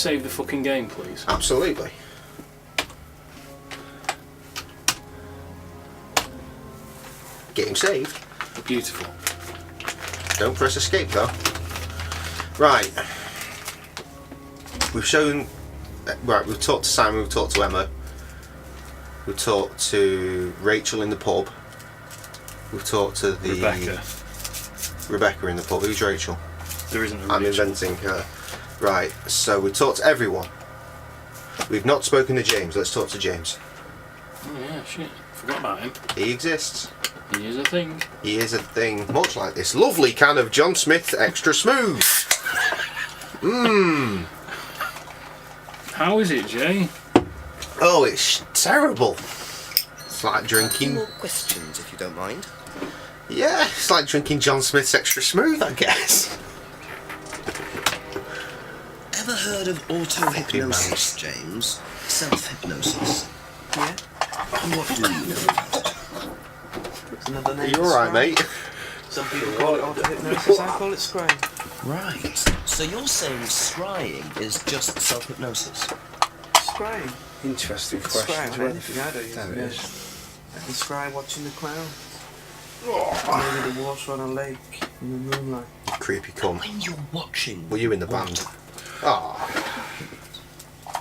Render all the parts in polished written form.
save the fucking game, please? Absolutely. Game saved. Beautiful. Don't press escape though. Right. We've shown. Right, we've talked to Simon, we've talked to Emma. We've talked to Rachel in the pub. We've talked to the Rebecca in the pub. Who's Rachel? There isn't a I'm Rachel. inventing her. Right, so we've talked to everyone. We've not spoken to James. Let's talk to James. Oh yeah, shit. Forgot about him. He exists. He is a thing. He is a thing, much like this lovely can of John Smith Extra Smooth. Mmm. How is it, Jay? Oh, it's terrible. It's like A few drinking. more questions, if you don't mind. Yeah, it's like drinking John Smith's Extra Smooth, I guess. Ever heard of auto-hypnosis, James? Self-hypnosis. Yeah? And what do you know about it? It's another name. Are you alright, mate? Some people call it auto-hypnosis, I call it scrying. Right. So you're saying scrying is just self-hypnosis? Scrying. Interesting Scry question. on anything I do. There it Yeah. is. I can scry watching the clouds. Maybe the water on a lake in the moonlight. Creepy cunt. When you're watching... Were you in the band? Ah.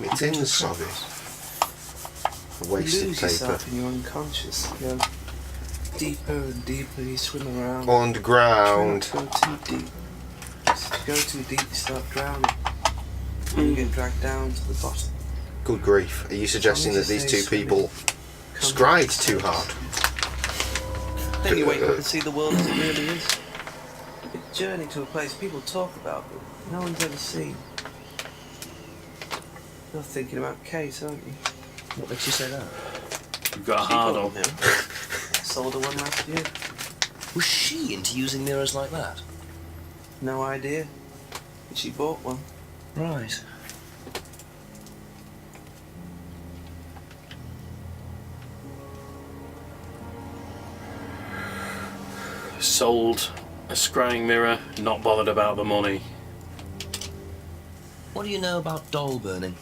My tin's soggy. A You wasted lose paper. yourself in your unconscious. You know, deeper and deeper you swim around. Underground. Try not to go too deep. If you go too deep, you start drowning. And you get dragged down to the bottom. Good grief. Are you suggesting that these two people scried too hard? Then you wake up and see the world as it really is. A journey to a place people talk about, but no one's ever seen. You're thinking about Kate, aren't you? What makes you say that? You've got a She hard bought on. them. Sold her one last year. Was she into using mirrors like that? No idea. But she bought one. Right. Sold a scrying mirror, not bothered about the money. What do you know about doll burning?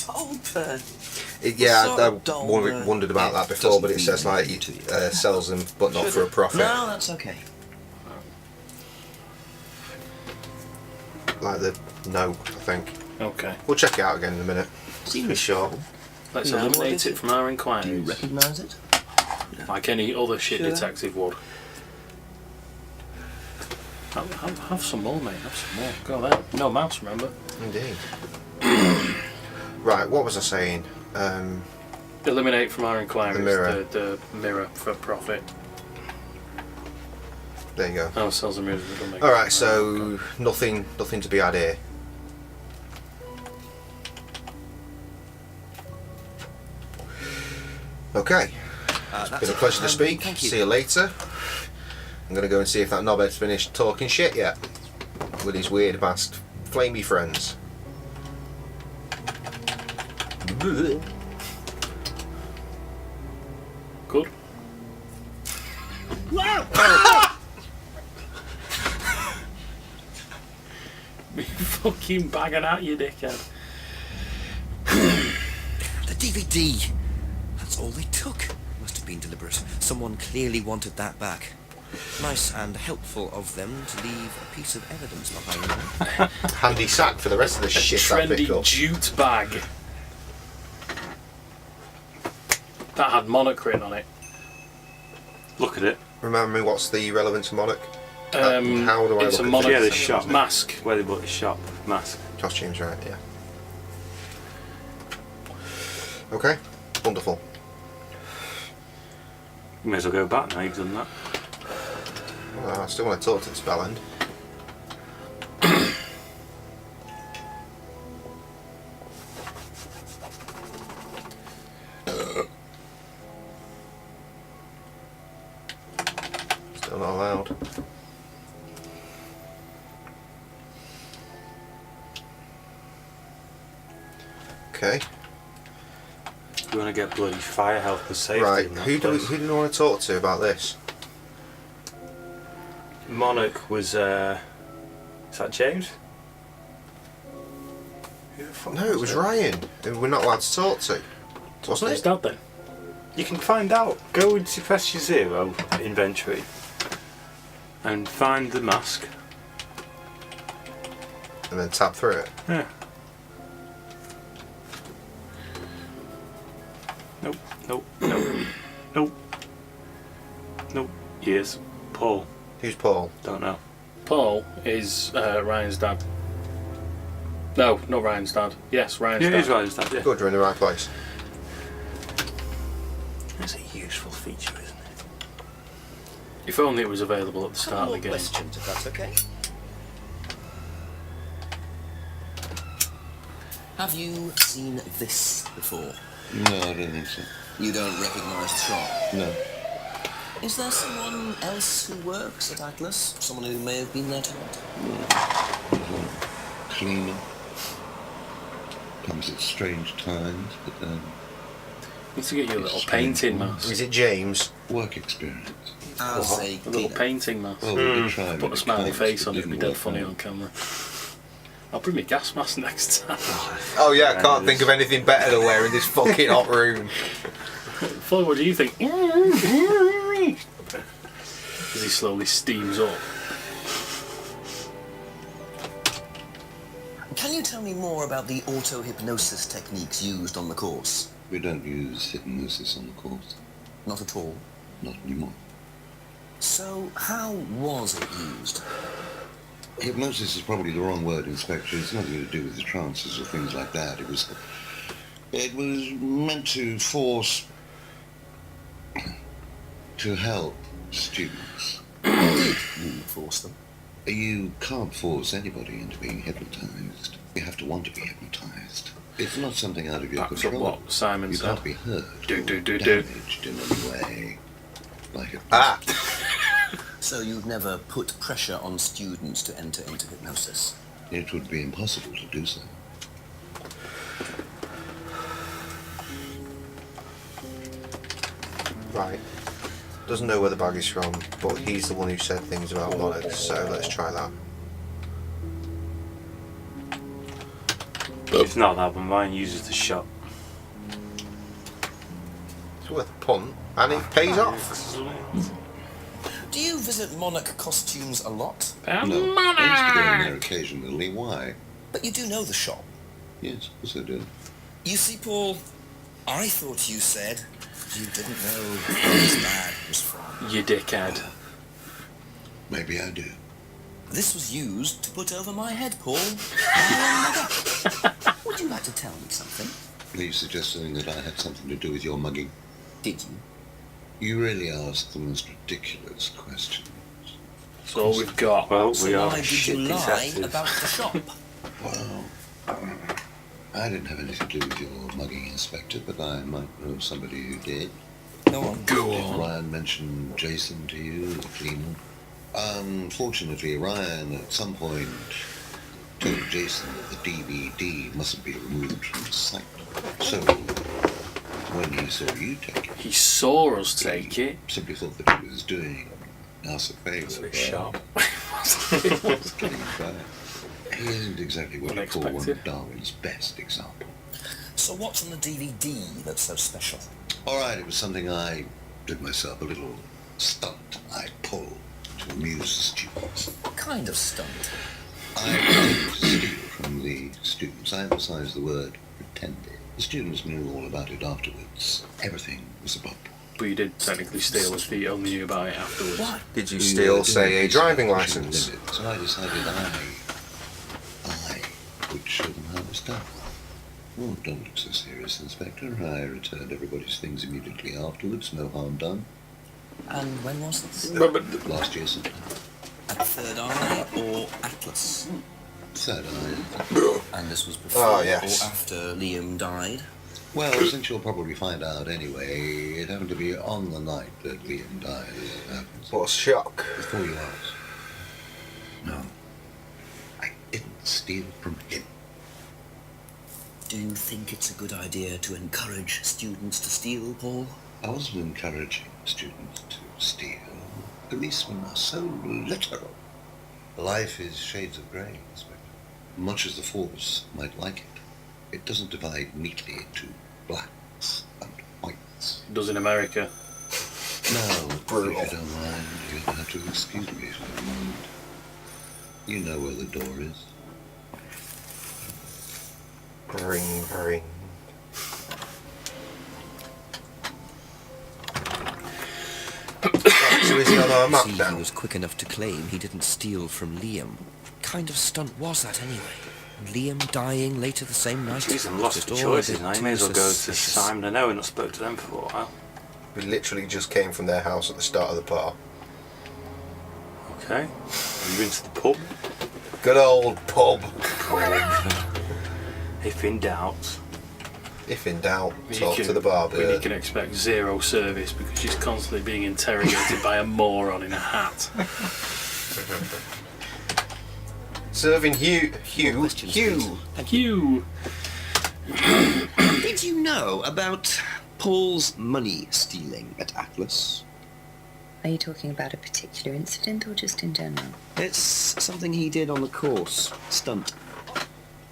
Oh, burn. Yeah, Sort I of dull, wondered about that before, but it says like he sells them, but not for a profit. No, that's okay. Like the no, I think. Okay. We'll check it out again in a minute. Seems Be sure. Let's No, what eliminate is it it? from our Do you inquiries. recognise it? Like any other shit Sure. detective would. Have some more, mate. Have some more. Go there. No mouse, remember? Indeed. Right, what was I saying? Eliminate from our inquiries The mirror. the mirror for profit. There you go. Oh, sells a mirror. It'll make All right, it. so nothing to be had here. Okay, That's been a pleasure to speak. Thank you. See you later. I'm gonna go and see if that knobhead's finished talking shit yet with his weird bastard flamey friends. Good. Me fucking bagging out, you dickhead. The DVD! That's all they took. Must have been deliberate. Someone clearly wanted that back. Nice and helpful of them to leave a piece of evidence behind them. Handy sack for the rest of the shit I pick Trendy up. jute bag. That had Monarch written on it. Look at it. Remember me, what's the relevance of Monarch? How Um, do I it's look a at Monarch Yeah, the shop. mask. Where they bought the shop. Mask. Costumes, right, yeah. Okay, wonderful. You may as well go back now you've done that. Well, I still want to talk to the spell end. Still not allowed. Okay, You want to get bloody fire health and safety right. in that Who do place. we want to talk to about this? Monarch was, is that James? No, it was Ryan, who we're not allowed to talk to. Wasn't His it? dad then. You can find out. Go into press your 0 inventory and find the mask. And then tap through it. Yeah. Nope. Nope. Nope. Nope. Nope. Yes. Paul. Who's Paul? Don't know. Paul is Ryan's dad. No, not Ryan's dad. Yes, Ryan's Yeah, dad. it is Ryan's dad, yeah. Good, we're in the right place. That's a useful feature, isn't it? If only it was available at the Couple start of more the game. questions, if that's okay. Have you seen this before? No, I don't think so. You don't recognise the shop? No. Is there someone else who works at Atlas? Someone who may have been there tonight? Cleaner. Comes at strange times, but Need to get you a little painting mask. Is it James? work experience. As a A little cleaner. painting mask. Well, we did try Put a with smiley colours, face but on it, it'd be didn't dead work funny out. on camera. I'll bring my gas mask next time. Oh yeah, I can't think of anything better to wear in this fucking hot room. Floyd, what do you think? As he slowly steams up. Can you tell me more about the auto-hypnosis techniques used on the course? We don't use hypnosis on the course. Not at all. Not anymore. So, how was it used? Hypnosis is probably the wrong word, Inspector. It's nothing to do with the trances or things like that. It was meant to force, to help students. You force them. You can't force anybody into being hypnotized. You have to want to be hypnotized. It's not something out of your That's control. what Simon You said. can't be hurt Do, or do, do, do. damaged in any way. Like a Ah, So you've never put pressure on students to enter into hypnosis? It would be impossible to do so. right. Doesn't know where the bag is from, but he's the one who said things about monarchs, so let's try that. It's not that, but mine uses the shot. It's worth a punt, and it pays off. Excellent. Do you visit monarch costumes a lot? No, I used to go in there occasionally. Why? But you do know the shop. Yes, of course I do. You see, Paul, I thought you said you didn't know where this bag was from. You dickhead. Maybe I do. This was used to put over my head, Paul. Would you like to tell me something? Are you suggesting that I had something to do with your mugging? Did you? You really asked the most ridiculous questions. That's all we've got. Well, So we are why did shit you lie detectives. about the shop? Well, I didn't have anything to do with your mugging, Inspector, but I might know somebody who did. Go on. Go Did on. Ryan mention Jason to you, the cleaner? Unfortunately, Ryan at some point told Jason that the DVD mustn't be removed from the site. So, when he saw you take it, He saw us take it. simply thought that he was doing us a favour. That's a bit by sharp. getting it back. He isn't exactly what you call one Unexpected. of Darwin's best examples. So what's on the DVD that's so special? All right, it was something I did myself, a little stunt I pulled to amuse the students. What kind of stunt? I pretended to steal from the students. I emphasize the word pretended. The students knew all about it afterwards. Everything was above board. But you did technically steal if you only knew about it afterwards. What? Did you We steal, were say, doing a driving pushing the licence? limit, So I decided I would show them how it was done. Oh, don't look so serious, Inspector. I returned everybody's things immediately afterwards. No harm done. And when was this? But Last year sometime. At Third Eye or Atlas? Third eye. And this was before Oh, yes. or after Liam died? Well, since you'll probably find out anyway, it happened to be on the night that Liam died. As it happens. What a shock. Before you ask. No. I didn't steal from him. Do you think it's a good idea to encourage students to steal, Paul? I wasn't encouraging students to steal. Policemen are so literal. Life is shades of grey, Inspector. Much as the Force might like it. It doesn't divide neatly into blacks and whites. Does in America. No, if you don't mind, you'll have to excuse me for a moment. You know where the door is. Ring, ring. So is he on our map See, he now? was quick enough to claim he didn't steal from Liam. What kind of stunt was that anyway? Liam dying later the same night? Jeez, I'm lost for Just all a choices bit now. You too may as well go to suspicious. Simon and Owen. Not spoke to them for a while. We literally just came from their house at the start of the bar. Okay. Are you into the pub? Good old pub. If in doubt. If in doubt, You talk can- to the bar When you bird. can expect zero service because she's constantly being interrogated by a moron in a hat. Serving Hugh. questions, Hugh. Thank you. Did you know about Paul's money stealing at Atlas? Are you talking about a particular incident or just in general? It's something he did on the course. Stunt.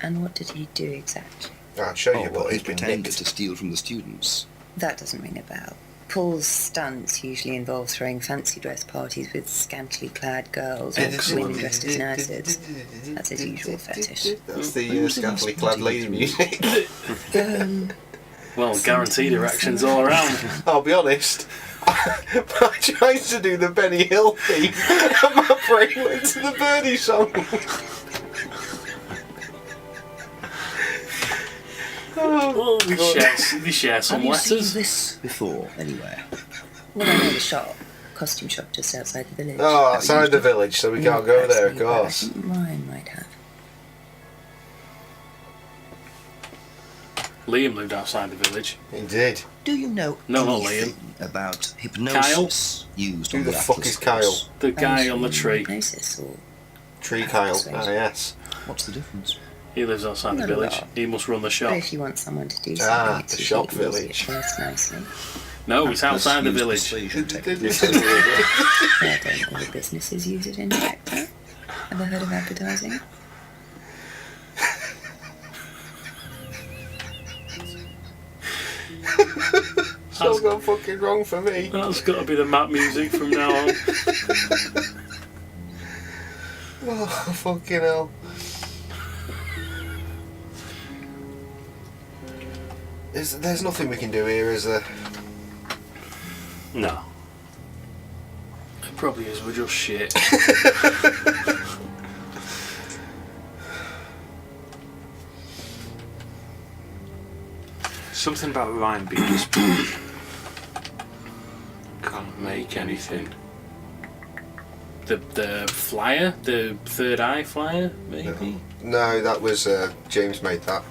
And what did he do exactly? I'll show you well, what he he's been pretended nicked. to steal from the students. That doesn't ring a bell. Paul's stunts usually involve throwing fancy dress parties with scantily clad girls or women dressed as nurses. That's his usual fetish. That's the scantily clad lady music. Well, guaranteed erections all around. I'll be honest. I tried to do the Benny Hill theme and my brain went to the Birdy song. Well, we share some Have you seen letters. this before, anywhere? Well, I know the shop, costume shop just outside the village. Oh, outside the village, so we can't go there, of Personally, but course. I think Ryan might have. Liam lived outside the village. He did. Do you know No, not anything about hypnosis used Who on the the fuck Atlas is Kyle? course? The guy on the tree. Hypnosis or Tree Kyle. Ah, yes. What's the difference? He lives outside the Not a village. lot. He must run the But shop. if you want someone to do something, Ah, it's the usually shop easy, it village. works nicely. No, it's outside the Use village. persuasion techniques. Yeah, don't all the businesses use it in Jackson? Ever heard of advertising? It's all gone fucking wrong for me. That's got to be the map music from now on. Oh, fucking hell. There's nothing we can do here, is there? No. It probably is. We're just shit. Something about Ryan being disputed. Can't make anything. The flyer, the third eye flyer, maybe. No, that was James made that.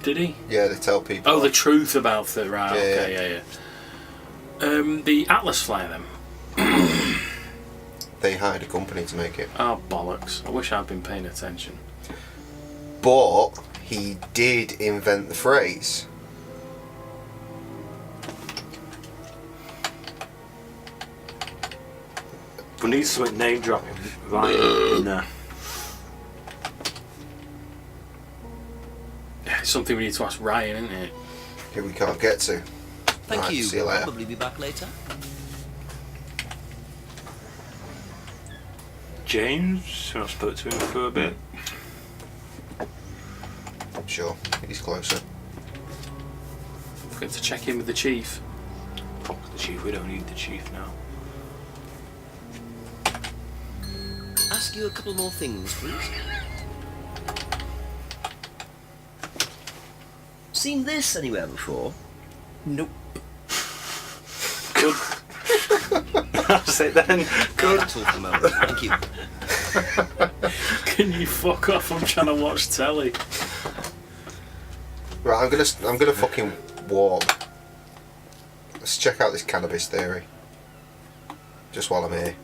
Did he? Yeah, they tell people. Oh, the truth about the right. Yeah, Okay, yeah. The Atlas flyer then. They hired a company to make it. Oh bollocks! I wish I'd been paying attention. But he did invent the phrase. We need something name dropping. Ryan. No. It's something we need to ask Ryan, isn't it? Here we can't get to. Thank Right, you. see you We'll later. probably be back later. James, who I spoke to him for a bit. Sure, he's closer. Going to check in with the chief. Fuck the chief, we don't need the chief now. Ask you a couple more things, please. Seen this anywhere before? Nope. Good. That's it then. Good. That's all for the moment. Thank you. Can you fuck off? I'm trying to watch telly. Right, I'm gonna fucking walk. Let's check out this cannabis theory. Just while I'm here.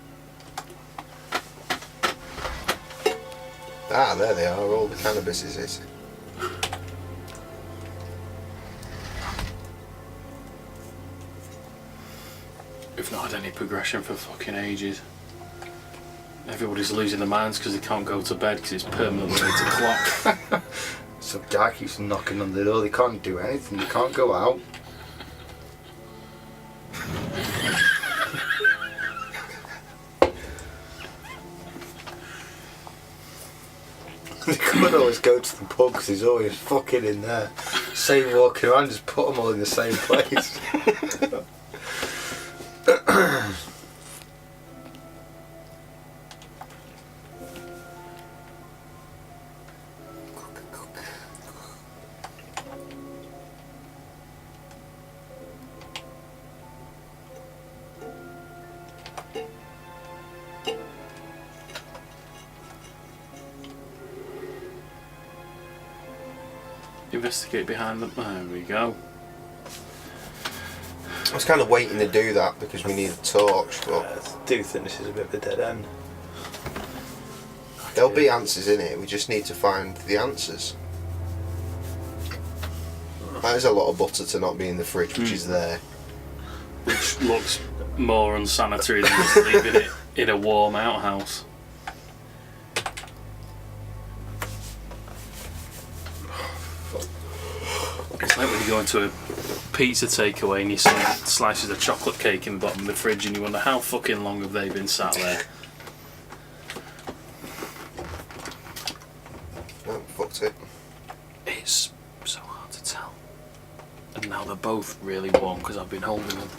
Ah, there they are. All the cannabis is. We've not had any progression for fucking ages. Everybody's losing their minds because they can't go to bed because it's permanently 8 o'clock. Some guy keeps knocking on the door. They can't do anything. They can't go out. They could always go to the pub because he's always fucking in there. Same walking around, just put them all in the same place. Investigate behind them. There we go. I was kind of waiting to do that because we need a torch, but I do think this is a bit of a dead end. there'll be answers in it. We just need to find the answers. That is a lot of butter to not be in the fridge, which is there. Which looks more unsanitary than just leaving it in a warm outhouse. It's like when you go into a pizza takeaway and you see slices of chocolate cake in the bottom of the fridge and you wonder how fucking long have they been sat there. Oh, fucked it. It's so hard to tell. And now they're both really warm because I've been holding them.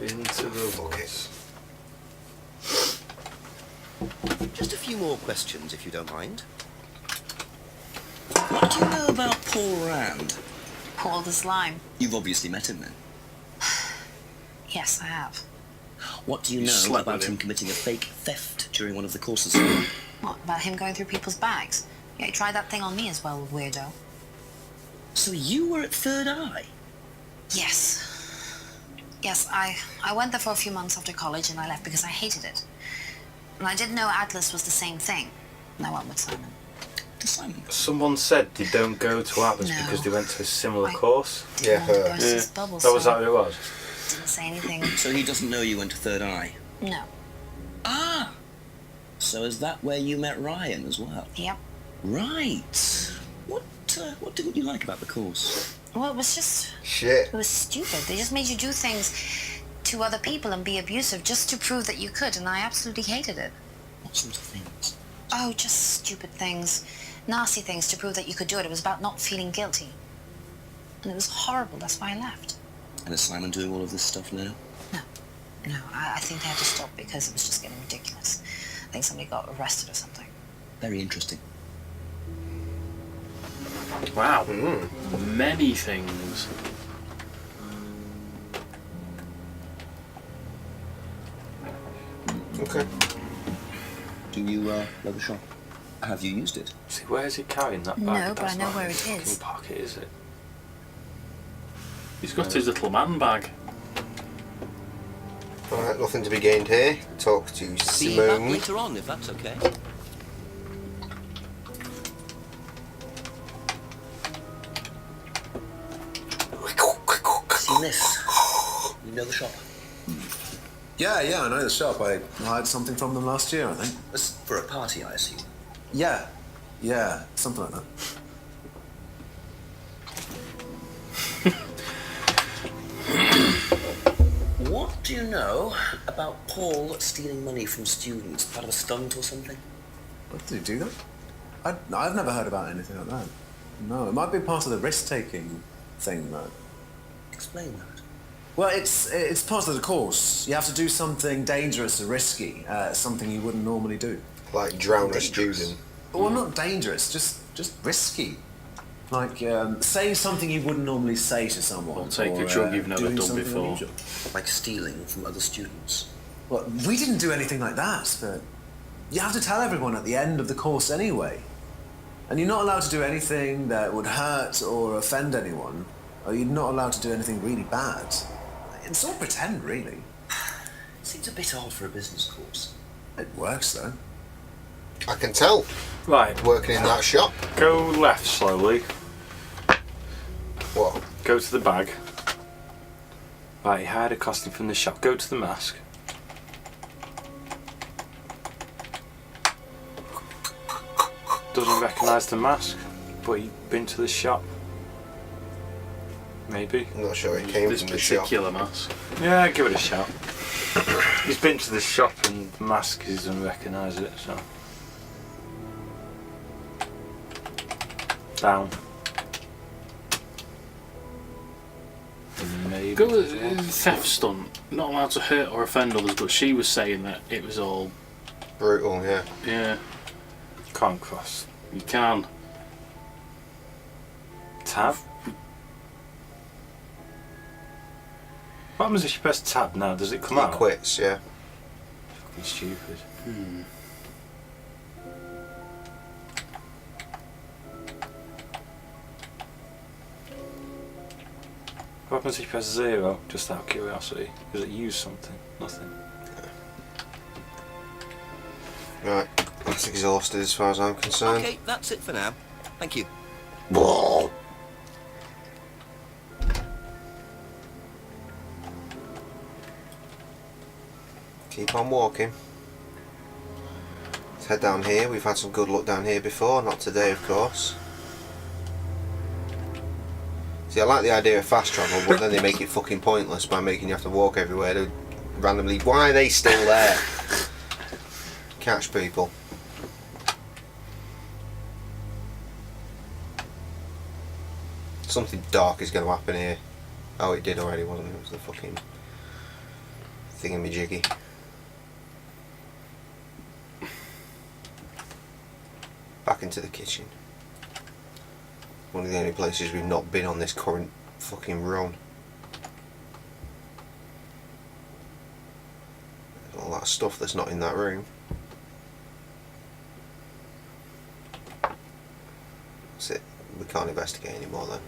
Into the woods. Just a few more questions, if you don't mind. What do you know about Paul Rand? Paul the Slime. You've obviously met him then. Yes, I have. What do you know slept about with him him. committing a fake theft during one of the courses? What, about him going through people's bags? Yeah, he tried that thing on me as well, weirdo. So you were at Third Eye? Yes. Yes, I went there for a few months after college and I left because I hated it. And I didn't know Atlas was the same thing. And I went with Simon. To Simon? Someone said they don't go to Atlas No. because they went to a similar I- course. Yeah, I wanted to her. burst his bubble, That was so that who it was? didn't say anything. So he doesn't know you went to Third Eye? No. Ah! So is that where you met Ryan as well? Yep. Right. What didn't you like about the course? Well, it was Shit. it was stupid. They just made you do things to other people and be abusive just to prove that you could, and I absolutely hated it. What sort of things? Oh, just stupid things. Nasty things to prove that you could do it. It was about not feeling guilty. And it was horrible. That's why I left. And is Simon doing all of this stuff now? No, I think they had to stop because it was just getting ridiculous. I think somebody got arrested or something. Very interesting. Wow. Many things. Okay. Do you know the shop? Have you used it? See, where's he carrying that bag? No, but That's I know not where in his it fucking is. pocket, is it? He's got his little man bag. Alright, nothing to be gained here. Talk to Be back Simone. later on, if that's okay. Seen this? You know the shop? Yeah, I know the shop. I hired something from them last year, I think. It's for a party, I assume. Yeah, something like that. What do you know about Paul stealing money from students? Part of a stunt or something? What, did he do that? I've never heard about anything like that. No, it might be part of the risk-taking thing, though. Explain that. Well, it's part of the course. You have to do something dangerous or risky, something you wouldn't normally do. Like drown a Dangerous. student. Well, not dangerous, just risky. Like saying something you wouldn't normally say to someone. Or take a or, drug you've never doing done something before. unusual. Like stealing from other students. Well, we didn't do anything like that, but you have to tell everyone at the end of the course anyway. And you're not allowed to do anything that would hurt or offend anyone, or you're not allowed to do anything really bad. It's all pretend, really. Seems a bit odd for a business course. It works, though. I can tell. Right, Working in that shop. go left slowly. What? Go to the bag. Right, he hired a costume from the shop. Go to the mask. doesn't recognise the mask, but he'd been to the shop. Maybe. I'm not sure it came This from the shop. particular mask. Yeah, give it a shot. He's been to the shop and the mask, he doesn't recognise it, so. Down. Maybe. Go with theft stunt. Not allowed to hurt or offend others, but she was saying that it was all Brutal, yeah. yeah. Can't cross. You can. Tab. What happens if you press tab now? Does it come He out? quits, yeah. Fucking stupid. What happens if you press 0? Just out of curiosity. Does it use something? Nothing. Right. That's exhausted as far as I'm concerned. Okay, that's it for now. Thank you. Whoa. Keep on walking. Let's head down here. We've had some good luck down here before, not today of course. See, I like the idea of fast travel, but then they make it fucking pointless by making you have to walk everywhere to randomly. Why are they still there? Catch people. Something dark is going to happen here. Oh, it did already, wasn't it? It was the fucking thingamajiggy. Back into the kitchen. One of the only places we've not been on this current fucking run. There's all that stuff that's not in that room. That's it. We can't investigate anymore then.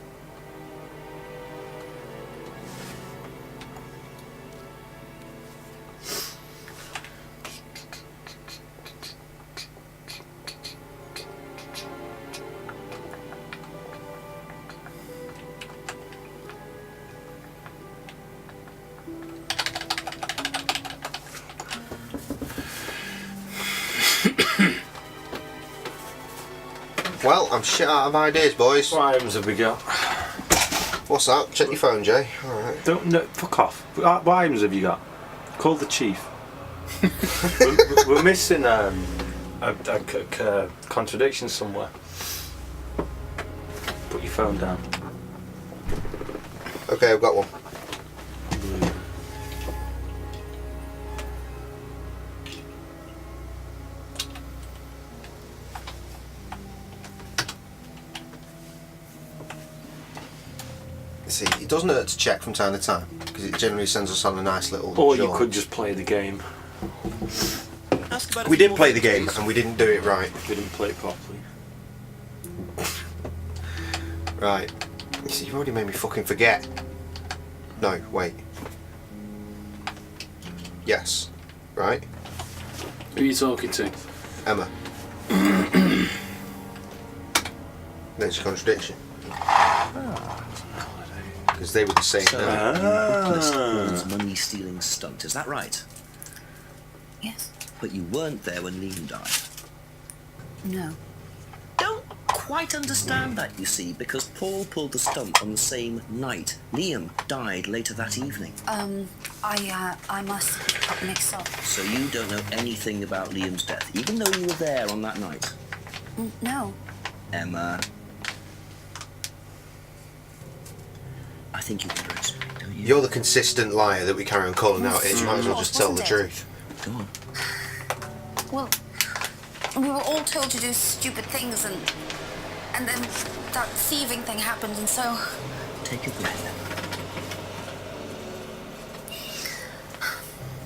Well, I'm shit out of ideas, boys. What items have we got? What's that? Check your phone, Jay. Alright. Don't no, fuck off. What items have you got? Call the chief. we're missing a contradiction somewhere. Put your phone down. Okay, I've got one. See, it doesn't hurt to check from time to time because it generally sends us on a nice little Or you jaunt. could just play the game. We did play the game and we didn't do it right. We didn't play it properly. Right. You see, you've already made me fucking forget. No, wait. Yes. Right? Who are you talking to? Emma. There's a contradiction. Because they were the same. So, now. you witnessed Paul's money-stealing stunt, is that right? Yes. But you weren't there when Liam died. No. Don't quite understand that, you see, because Paul pulled the stunt on the same night. Liam died later that evening. I must have got mixed up. So you don't know anything about Liam's death, even though you were there on that night? No. Emma. I think you can trust me, don't you? You're the consistent liar that we carry on calling out here. You might as well just tell the truth. Go on. Well, we were all told to do stupid things, and then that thieving thing happened, and so... Take a breath,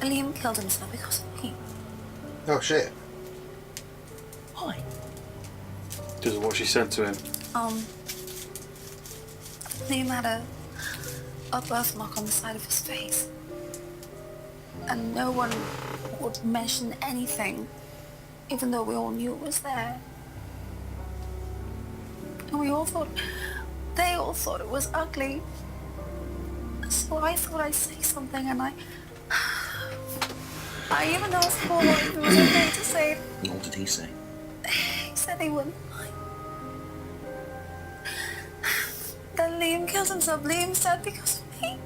Emma. Liam killed himself because of me. Oh shit. Why? Because of what she said to him. Liam had a birthmark on the side of his face. And no one would mention anything, even though we all knew it was there. And they all thought it was ugly. So I thought I'd say something, and I even asked Paul if it was okay to say it. What did he say? He said he wouldn't mind. Then Liam killed himself. Liam's dead because of me.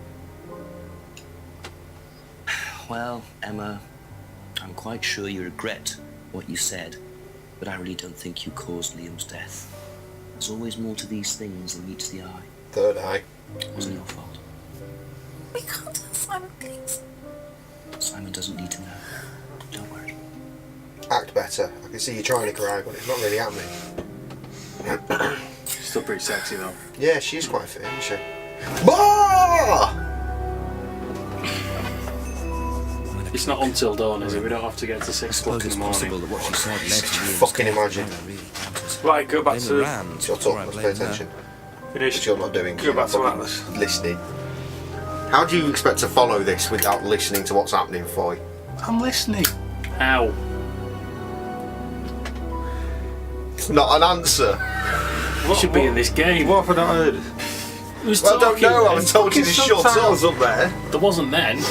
Well, Emma, I'm quite sure you regret what you said, but I really don't think you caused Liam's death. There's always more to these things than meets the eye. Third eye. It wasn't your fault. We can't tell Simon, please. Simon doesn't need to know. Don't worry. Act better. I can see you trying to cry, but it's not really happening. She's still pretty sexy though. Yeah, she's quite fit, isn't she? Bah! It's not until dawn, is it? We don't have to get to 6 o'clock in the morning. That what she said led to Liam's Fucking death. imagine. Right, go back to... Shut up, let's pay attention. Finish. Which you're not doing. Go back to Atlas. Listening. How do you expect to follow this without listening to what's happening, Foy? I'm listening. How? It's not an answer. You should be in this game. What have I not heard? Who's Well, I don't talking know, I then? was told you to shut up. up there. There wasn't then.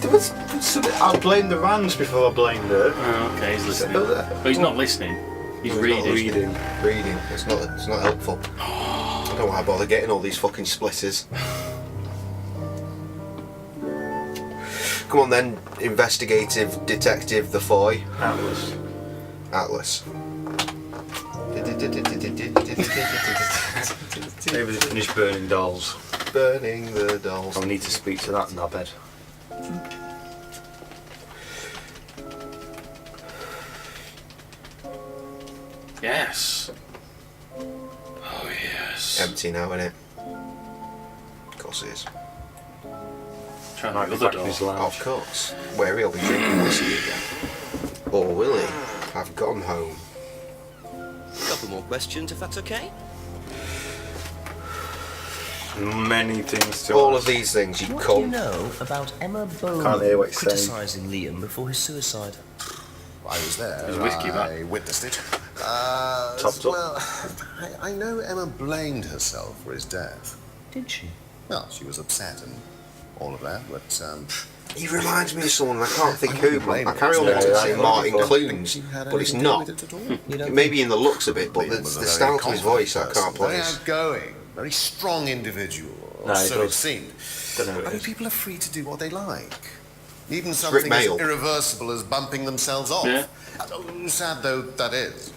There was something. I blamed the Rams before I blamed her. Oh, okay, he's listening. But he's not listening. He's reading. Reading. It's not helpful. I don't know why I bother getting all these fucking splitters. Come on then, investigative detective the Foy. Atlas. Maybe they finished burning dolls. Burning the dolls. I'll need to speak to that knobhead. Yes. Oh yes. Empty now, innit? Of course it is. Trying Might to be the back in his door. lounge. Of course. Where he'll be drinking whiskey again. Or will he have gone home? A couple more questions, if that's okay. Many things to All ask. of these things you What do you come. know about Emma Can't hear Bowman what you're saying. criticising Liam before his suicide? I was there. There's whiskey back. I witnessed it. Topped up. Well, I know Emma blamed herself for his death. Did she? Well, she was upset and all of that, but He reminds me of someone, I can't think I who. don't blame I him. carry on Yeah, wanting to yeah, say I Martin thought Clunes, she had but it's anything to do not. with it at all. You don't Maybe in the looks of it, but Liam the was a very style to his voice I confident can't person, very place. outgoing, very strong individual. No, Or he so it does. seemed. Don't know who I it mean, is. people are free to do what they like. Even Rick something as Mayall. irreversible as bumping themselves off. Yeah. Sad though that is.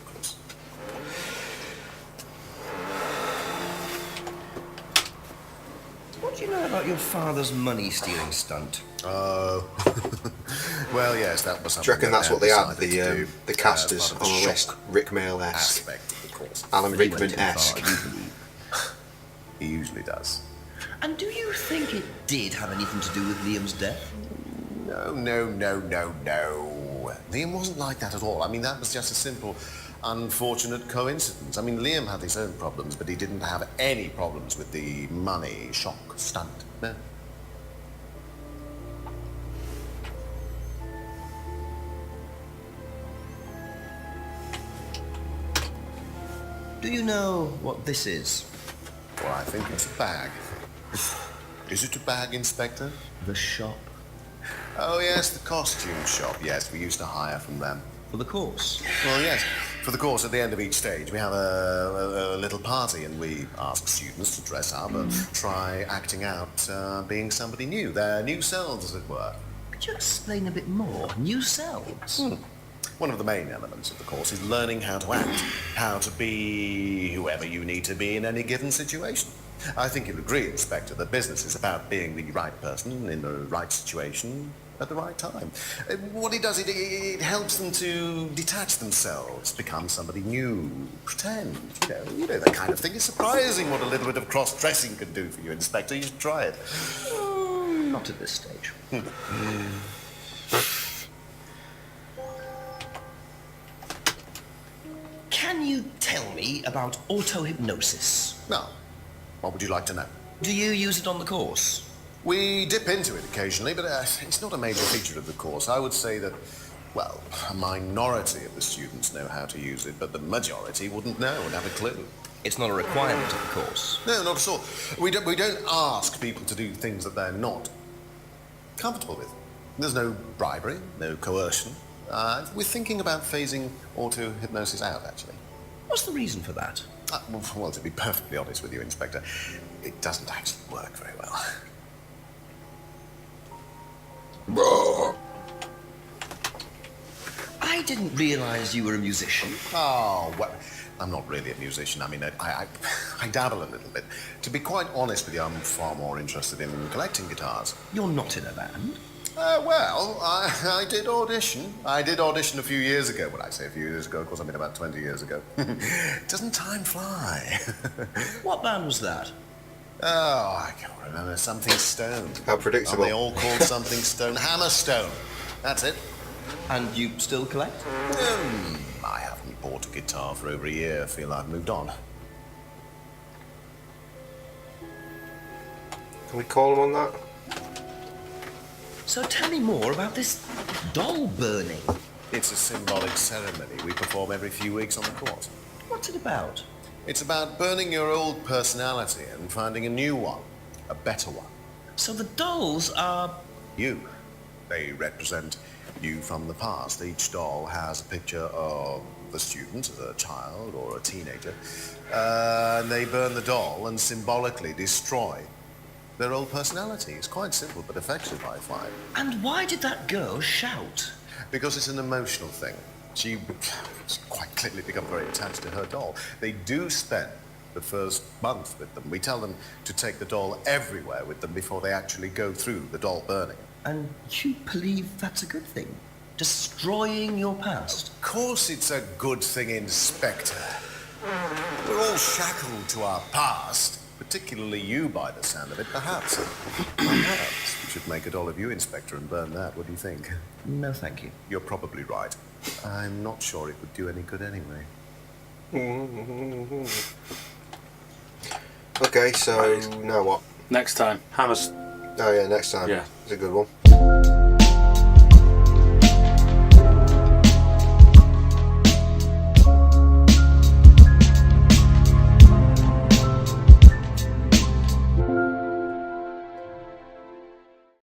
What do you know about your father's money-stealing stunt? Oh. Well, yes, that was Do something. you reckon that that's Dad what they had, decided to do, the casters as part on of a the list? shock Rick Mayall-esque, aspect of the course. Alan But he went too Rickman-esque. far, you believe. He usually does. And do you think it did have anything to do with Liam's death? No. Liam wasn't like that at all. I mean, that was just a simple, unfortunate coincidence. I mean, Liam had his own problems, but he didn't have any problems with the money shock stunt. No. Do you know what this is? Well, I think it's a bag. Is it a bag, Inspector? The shop. Oh, yes, the costume shop. Yes, we used to hire from them. For the course. Well, yes. For the course, at the end of each stage, we have a little party, and we ask students to dress up and try acting out being somebody new, their new selves, as it were. Could you explain a bit more? New selves? One of the main elements of the course is learning how to act, how to be whoever you need to be in any given situation. I think you'll agree, Inspector, that business is about being the right person in the right situation at the right time. What it does, it helps them to detach themselves, become somebody new, pretend, you know, that kind of thing. It's surprising what a little bit of cross-dressing can do for you, Inspector. You should try it. Not at this stage. Can you tell me about auto-hypnosis? Now, what would you like to know? Do you use it on the course? We dip into it occasionally, but it's not a major feature of the course. I would say that, well, a minority of the students know how to use it, but the majority wouldn't know and have a clue. It's not a requirement of the course. No, not at all. We don't ask people to do things that they're not comfortable with. There's no bribery, no coercion. We're thinking about phasing auto-hypnosis out, actually. What's the reason for that? Well, to be perfectly honest with you, Inspector, it doesn't actually work very well. I didn't realise you were a musician. Oh, well, I'm not really a musician. I mean, I dabble a little bit. To be quite honest with you, I'm far more interested in collecting guitars. You're not in a band? Well, I did audition. I did audition a few years ago. When I say a few years ago, of course, I mean about 20 years ago. Doesn't time fly? What band was that? Oh, I can't remember. Something Stone. How predictable. Are they all called something Stone? Hammerstone. That's it. And you still collect? I haven't bought a guitar for over a year. I feel I've moved on. Can we call him on that? So tell me more about this doll burning. It's a symbolic ceremony we perform every few weeks on the course. What's it about? It's about burning your old personality and finding a new one, a better one. So the dolls are... You. They represent you from the past. Each doll has a picture of the student, a child or a teenager. And they burn the doll and symbolically destroy their old personality. It's quite simple but effective, I find. And why did that girl shout? Because it's an emotional thing. She's quite clearly become very attached to her doll. They do spend the first month with them. We tell them to take the doll everywhere with them before they actually go through the doll burning. And you believe that's a good thing? Destroying your past? Of course it's a good thing, Inspector. We're all shackled to our past, particularly you by the sound of it. Perhaps we should make a doll of you, Inspector, and burn that. What do you think? No, thank you. You're probably right. I'm not sure it would do any good anyway. Okay, so now what? Next time. Hammers. Oh yeah, next time. Yeah. It's a good one.